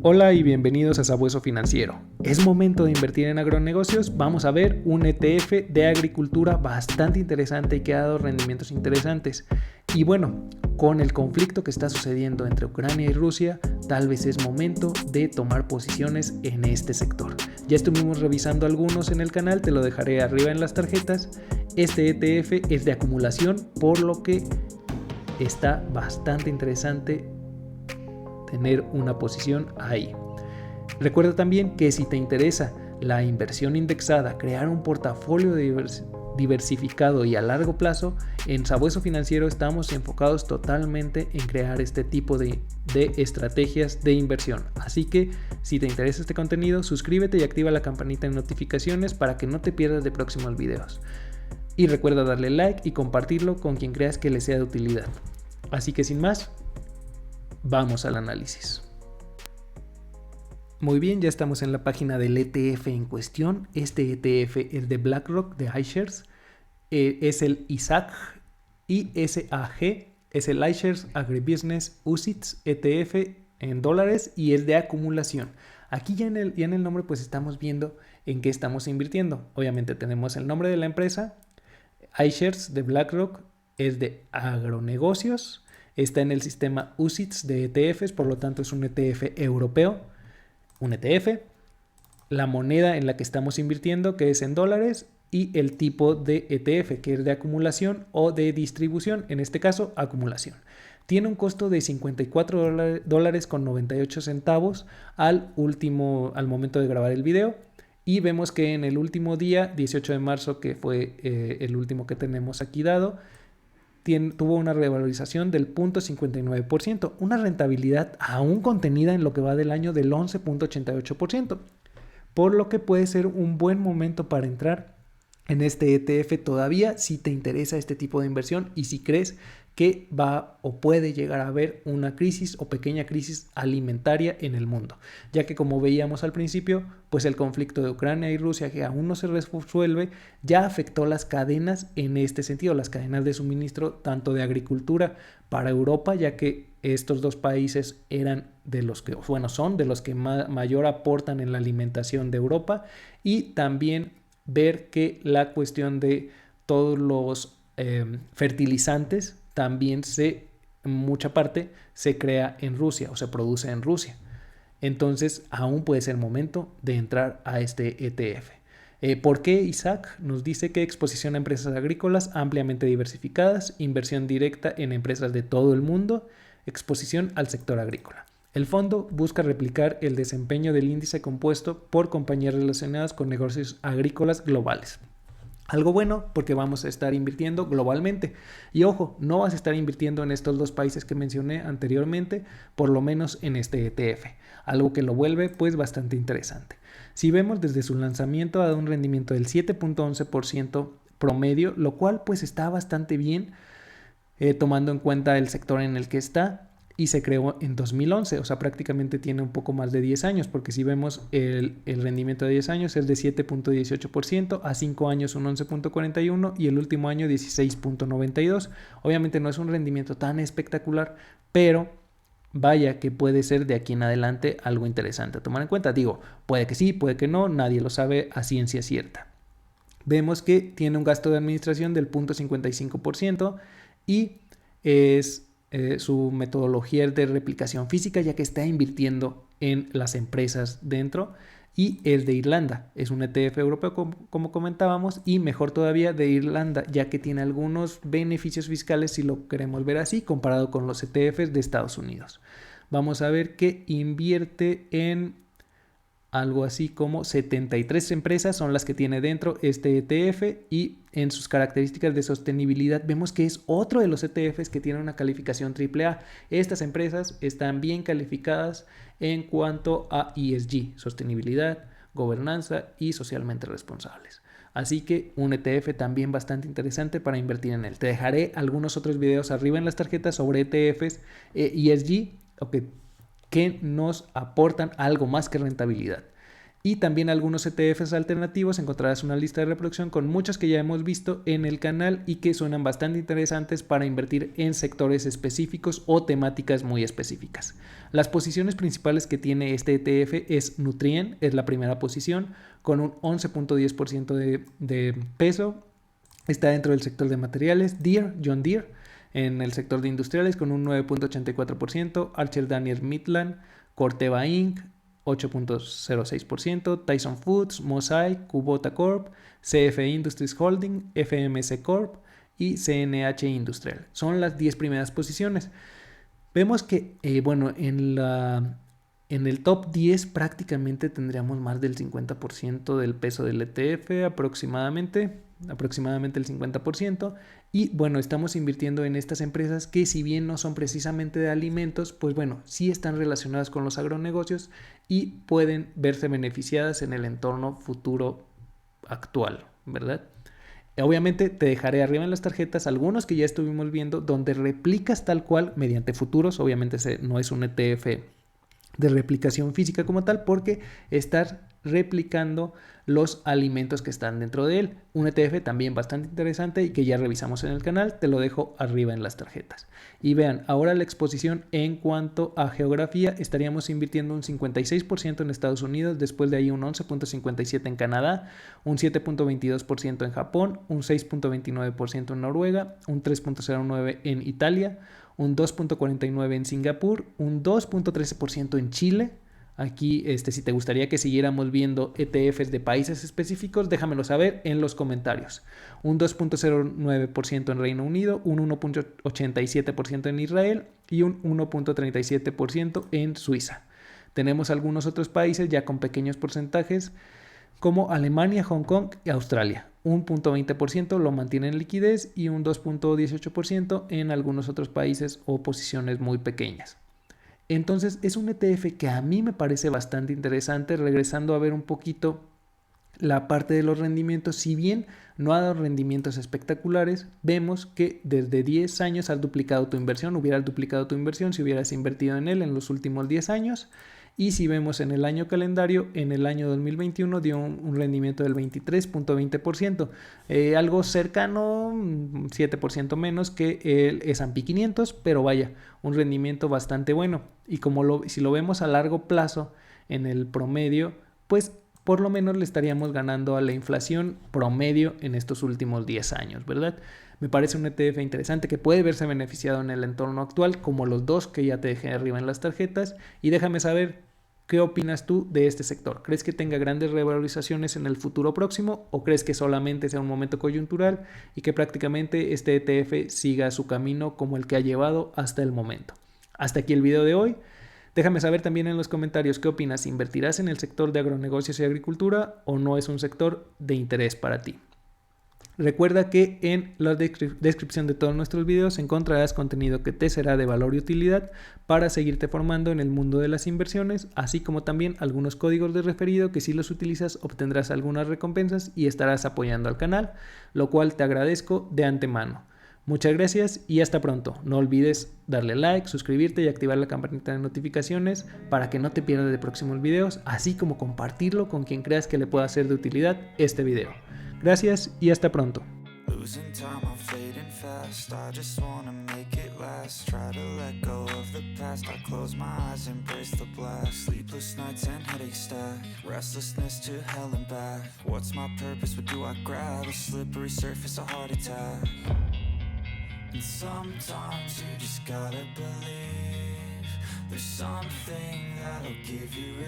Hola y bienvenidos a Sabueso Financiero. ¿Es momento de invertir en agronegocios? Vamos a ver un ETF de agricultura bastante interesante y que ha dado rendimientos interesantes. Y bueno, con el conflicto que está sucediendo entre Ucrania y Rusia, tal vez es momento de tomar posiciones en este sector. Ya estuvimos revisando algunos en el canal, te lo dejaré arriba en las tarjetas. Este ETF es de acumulación, por lo que está bastante interesante tener una posición ahí. Recuerda también que si te interesa la inversión indexada, crear un portafolio diversificado y a largo plazo, en Sabueso Financiero estamos enfocados totalmente en crear este tipo de estrategias de inversión. Así que si te interesa este contenido, suscríbete y activa la campanita de notificaciones para que no te pierdas de próximos videos. Y recuerda darle like y compartirlo con quien creas que le sea de utilidad. Así que sin más, vamos al análisis. Muy bien, ya estamos en la página del ETF en cuestión. Este ETF es de BlackRock, de iShares. Es el ISAG, es el iShares Agribusiness UCITS ETF en dólares y es de acumulación. Aquí ya en el nombre pues estamos viendo en qué estamos invirtiendo. Obviamente tenemos el nombre de la empresa. iShares de BlackRock es de agronegocios. Está en el sistema UCITS de ETFs, por lo tanto es un ETF europeo, un ETF, la moneda en la que estamos invirtiendo, que es en dólares, y el tipo de ETF, que es de acumulación o de distribución, en este caso acumulación. Tiene un costo de $54 con 98 centavos al momento de grabar el video. Y vemos que en el último día, 18 de marzo, que fue el último que tenemos aquí dado, tuvo una revalorización del 0.59%, una rentabilidad aún contenida en lo que va del año del 11.88%, por lo que puede ser un buen momento para entrar en este ETF todavía si te interesa este tipo de inversión y si crees que va o puede llegar a haber una crisis o pequeña crisis alimentaria en el mundo, ya que como veíamos al principio, pues el conflicto de Ucrania y Rusia, que aún no se resuelve, ya afectó las cadenas en este sentido, las cadenas de suministro tanto de agricultura para Europa, ya que estos dos países eran de los que, bueno, son de los que mayor aportan en la alimentación de Europa, y también ver que la cuestión de todos los fertilizantes también en mucha parte se crea en Rusia o se produce en Rusia. Entonces aún puede ser momento de entrar a este ETF. ¿Por qué Isaac? Nos dice que exposición a empresas agrícolas ampliamente diversificadas, inversión directa en empresas de todo el mundo, exposición al sector agrícola. El fondo busca replicar el desempeño del índice compuesto por compañías relacionadas con negocios agrícolas globales. Algo bueno porque vamos a estar invirtiendo globalmente. Y ojo, no vas a estar invirtiendo en estos dos países que mencioné anteriormente, por lo menos en este ETF. Algo que lo vuelve pues bastante interesante. Si vemos desde su lanzamiento ha dado un rendimiento del 7.11% promedio, lo cual pues está bastante bien tomando en cuenta el sector en el que está. Y se creó en 2011, o sea, prácticamente tiene un poco más de 10 años, porque si vemos el rendimiento de 10 años es de 7.18%, a 5 años un 11.41% y el último año 16.92%. Obviamente no es un rendimiento tan espectacular, pero vaya que puede ser de aquí en adelante algo interesante a tomar en cuenta. Digo, puede que sí, puede que no, nadie lo sabe a ciencia cierta. Vemos que tiene un gasto de administración del 0.55% y su metodología es de replicación física, ya que está invirtiendo en las empresas dentro, y es de Irlanda, es un ETF europeo como comentábamos, y mejor todavía de Irlanda, ya que tiene algunos beneficios fiscales si lo queremos ver así, comparado con los ETFs de Estados Unidos. Vamos a ver que invierte en algo así como 73 empresas son las que tiene dentro este ETF, y en sus características de sostenibilidad vemos que es otro de los ETFs que tiene una calificación AAA. Estas empresas están bien calificadas en cuanto a ESG, sostenibilidad, gobernanza y socialmente responsables. Así que un ETF también bastante interesante para invertir en él. Te dejaré algunos otros videos arriba en las tarjetas sobre ETFs ESG, que nos aportan algo más que rentabilidad. Y también algunos ETFs alternativos. Encontrarás una lista de reproducción con muchos que ya hemos visto en el canal y que suenan bastante interesantes para invertir en sectores específicos o temáticas muy específicas. Las posiciones principales que tiene este ETF es Nutrien, es la primera posición, con un 11.10% de peso. Está dentro del sector de materiales. Deere, John Deere, en el sector de industriales con un 9.84%. Archer Daniels Midland, Corteva Inc., 8.06%, Tyson Foods, Mosaic, Kubota Corp, CF Industries Holding, FMC Corp y CNH Industrial. Son las 10 primeras posiciones. Vemos que, en el top 10 prácticamente tendríamos más del 50% del peso del ETF, aproximadamente el 50%. Y bueno, estamos invirtiendo en estas empresas que, si bien no son precisamente de alimentos, pues bueno, sí están relacionadas con los agronegocios y pueden verse beneficiadas en el entorno futuro actual, ¿verdad? Obviamente te dejaré arriba en las tarjetas algunos que ya estuvimos viendo donde replicas tal cual mediante futuros. Obviamente no es un ETF de replicación física como tal, porque estás replicando los alimentos que están dentro de él. Un ETF también bastante interesante y que ya revisamos en el canal, te lo dejo arriba en las tarjetas. Y vean, ahora la exposición en cuanto a geografía, estaríamos invirtiendo un 56% en Estados Unidos, después de ahí un 11.57% en Canadá, un 7.22% en Japón, un 6.29% en Noruega, un 3.09% en Italia, un 2.49% en Singapur, un 2.13% en Chile. Aquí, si te gustaría que siguiéramos viendo ETFs de países específicos, déjamelo saber en los comentarios. Un 2.09% en Reino Unido, un 1.87% en Israel y un 1.37% en Suiza. Tenemos algunos otros países ya con pequeños porcentajes, como Alemania, Hong Kong y Australia. Un 0.20% lo mantiene en liquidez y un 2.18% en algunos otros países o posiciones muy pequeñas. Entonces es un ETF que a mí me parece bastante interesante. Regresando a ver un poquito la parte de los rendimientos, si bien no ha dado rendimientos espectaculares, vemos que desde 10 años has duplicado tu inversión, hubieras duplicado tu inversión si hubieras invertido en él en los últimos 10 años. Y si vemos en el año calendario, en el año 2021 dio un rendimiento del 23.20%, algo cercano, 7% menos que el S&P 500, pero vaya, un rendimiento bastante bueno. Y si lo vemos a largo plazo en el promedio, pues por lo menos le estaríamos ganando a la inflación promedio en estos últimos 10 años, ¿verdad? Me parece un ETF interesante que puede verse beneficiado en el entorno actual, como los dos que ya te dejé arriba en las tarjetas. Y déjame saber qué opinas tú de este sector. ¿Crees que tenga grandes revalorizaciones en el futuro próximo o crees que solamente sea un momento coyuntural y que prácticamente este ETF siga su camino como el que ha llevado hasta el momento? Hasta aquí el video de hoy. Déjame saber también en los comentarios qué opinas. ¿Invertirás en el sector de agronegocios y agricultura o no es un sector de interés para ti? Recuerda que en la descripción de todos nuestros videos encontrarás contenido que te será de valor y utilidad para seguirte formando en el mundo de las inversiones, así como también algunos códigos de referido que si los utilizas obtendrás algunas recompensas y estarás apoyando al canal, lo cual te agradezco de antemano. Muchas gracias y hasta pronto. No olvides darle like, suscribirte y activar la campanita de notificaciones para que no te pierdas de próximos videos, así como compartirlo con quien creas que le pueda ser de utilidad este video. Gracias y hasta pronto. And sometimes you just gotta believe there's something that'll give you